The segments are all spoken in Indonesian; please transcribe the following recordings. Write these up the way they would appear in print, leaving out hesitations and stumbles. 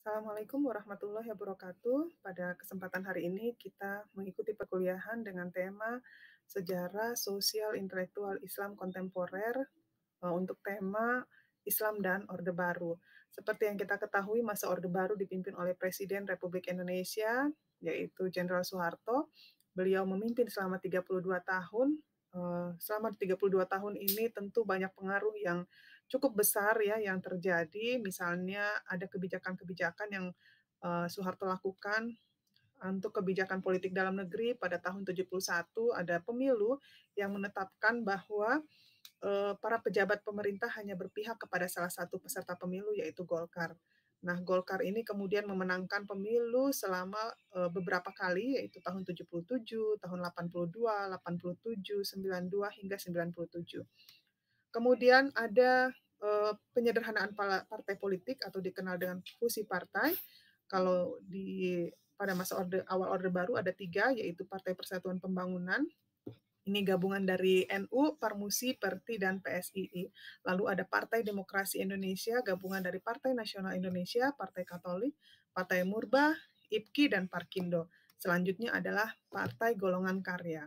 Assalamualaikum warahmatullahi wabarakatuh. Pada kesempatan hari ini kita mengikuti perkuliahan dengan tema Sejarah Sosial Intelektual Islam Kontemporer untuk tema Islam dan Orde Baru. Seperti yang kita ketahui, masa Orde Baru dipimpin oleh Presiden Republik Indonesia, yaitu Jenderal Soeharto. Beliau memimpin selama 32 tahun. Selama 32 tahun ini tentu banyak pengaruh yang cukup besar ya yang terjadi. Misalnya ada kebijakan-kebijakan yang Soeharto lakukan untuk kebijakan politik dalam negeri pada tahun 71, ada pemilu yang menetapkan bahwa para pejabat pemerintah hanya berpihak kepada salah satu peserta pemilu, yaitu Golkar. Nah, Golkar ini kemudian memenangkan pemilu selama beberapa kali, yaitu tahun 77, tahun 82, 87, 92, hingga 97. Kemudian ada penyederhanaan partai politik atau dikenal dengan fusi partai. Kalau pada masa awal Orde Baru ada 3, yaitu Partai Persatuan Pembangunan. Ini gabungan dari NU, Parmusi, Perti, dan PSII. Lalu ada Partai Demokrasi Indonesia, gabungan dari Partai Nasional Indonesia, Partai Katolik, Partai Murba, IPKI, dan Parkindo. Selanjutnya adalah Partai Golongan Karya.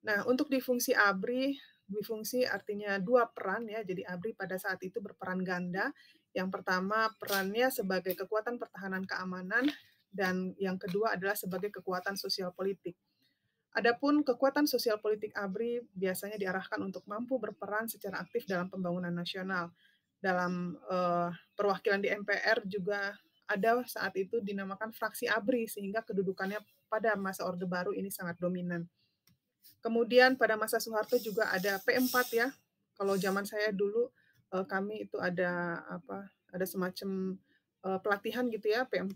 Nah, untuk di fungsi ABRI, difungsi artinya 2 peran ya. Jadi ABRI pada saat itu berperan ganda. Yang pertama perannya sebagai kekuatan pertahanan keamanan, dan yang kedua adalah sebagai kekuatan sosial politik. Adapun kekuatan sosial politik ABRI biasanya diarahkan untuk mampu berperan secara aktif dalam pembangunan nasional. Dalam perwakilan di MPR juga ada saat itu dinamakan fraksi ABRI, sehingga kedudukannya pada masa Orde Baru ini sangat dominan. Kemudian pada masa Soeharto juga ada P4 ya. Kalau zaman saya dulu kami itu ada semacam pelatihan gitu ya, P4.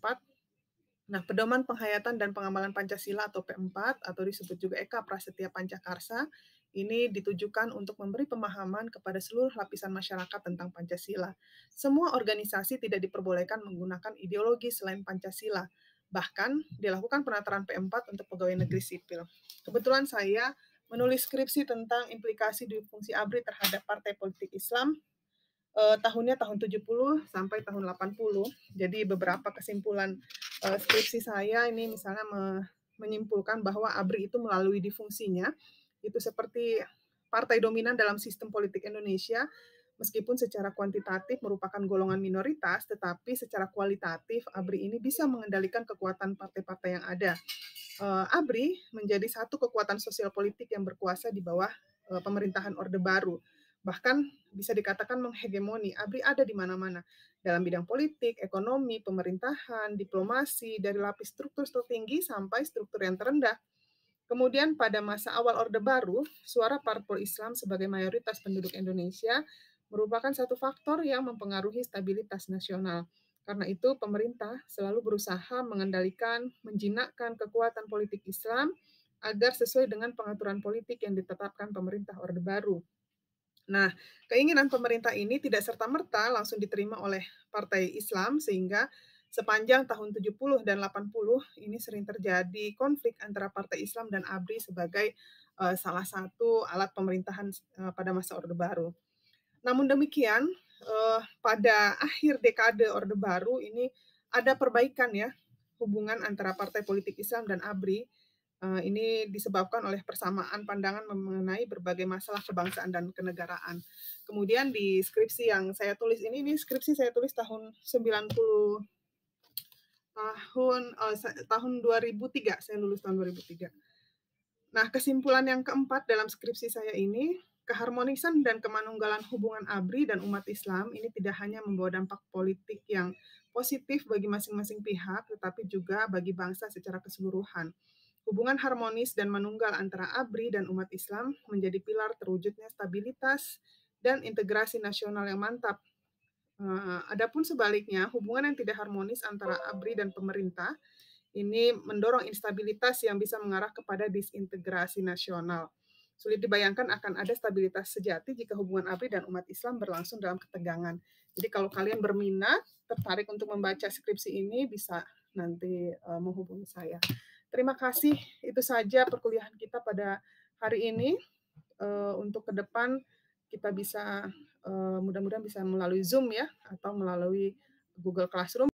Nah, Pedoman Penghayatan dan Pengamalan Pancasila atau P4 atau disebut juga Eka Prasetya Pancakarsa, ini ditujukan untuk memberi pemahaman kepada seluruh lapisan masyarakat tentang Pancasila. Semua organisasi tidak diperbolehkan menggunakan ideologi selain Pancasila. Bahkan dilakukan penataran P4 untuk pegawai negeri sipil. Kebetulan saya menulis skripsi tentang implikasi di fungsi ABRI terhadap partai politik Islam tahunnya tahun 70 sampai tahun 80. Jadi beberapa kesimpulan skripsi saya ini misalnya menyimpulkan bahwa ABRI itu melalui difungsinya itu seperti partai dominan dalam sistem politik Indonesia, meskipun secara kuantitatif merupakan golongan minoritas, tetapi secara kualitatif ABRI ini bisa mengendalikan kekuatan partai-partai yang ada. ABRI menjadi satu kekuatan sosial politik yang berkuasa di bawah pemerintahan Orde Baru. Bahkan bisa dikatakan menghegemoni. ABRI ada di mana-mana dalam bidang politik, ekonomi, pemerintahan, diplomasi, dari lapis struktur tertinggi sampai struktur yang terendah. Kemudian pada masa awal Orde Baru, suara parpol Islam sebagai mayoritas penduduk Indonesia merupakan satu faktor yang mempengaruhi stabilitas nasional. Karena itu pemerintah selalu berusaha mengendalikan, menjinakkan kekuatan politik Islam agar sesuai dengan pengaturan politik yang ditetapkan pemerintah Orde Baru. Nah, keinginan pemerintah ini tidak serta-merta langsung diterima oleh partai Islam, sehingga sepanjang tahun 70 dan 80 ini sering terjadi konflik antara partai Islam dan ABRI sebagai salah satu alat pemerintahan pada masa Orde Baru. Namun demikian, pada akhir dekade Orde Baru ini ada perbaikan ya hubungan antara partai politik Islam dan ABRI. Ini disebabkan oleh persamaan pandangan mengenai berbagai masalah kebangsaan dan kenegaraan. Kemudian di skripsi yang saya tulis ini skripsi saya tulis tahun 90 tahun 2003, saya lulus tahun 2003. Nah, kesimpulan yang keempat dalam skripsi saya ini, keharmonisan dan kemanunggalan hubungan ABRI dan umat Islam ini tidak hanya membawa dampak politik yang positif bagi masing-masing pihak, tetapi juga bagi bangsa secara keseluruhan. Hubungan harmonis dan manunggal antara ABRI dan umat Islam menjadi pilar terwujudnya stabilitas dan integrasi nasional yang mantap. Adapun sebaliknya, hubungan yang tidak harmonis antara ABRI dan pemerintah ini mendorong instabilitas yang bisa mengarah kepada disintegrasi nasional. Sulit dibayangkan akan ada stabilitas sejati jika hubungan ABRI dan umat Islam berlangsung dalam ketegangan. Jadi kalau kalian berminat, tertarik untuk membaca skripsi ini, bisa nanti menghubungi saya. Terima kasih, itu saja perkuliahan kita pada hari ini. Untuk ke depan kita bisa mudah-mudahan bisa melalui Zoom ya, atau melalui Google Classroom.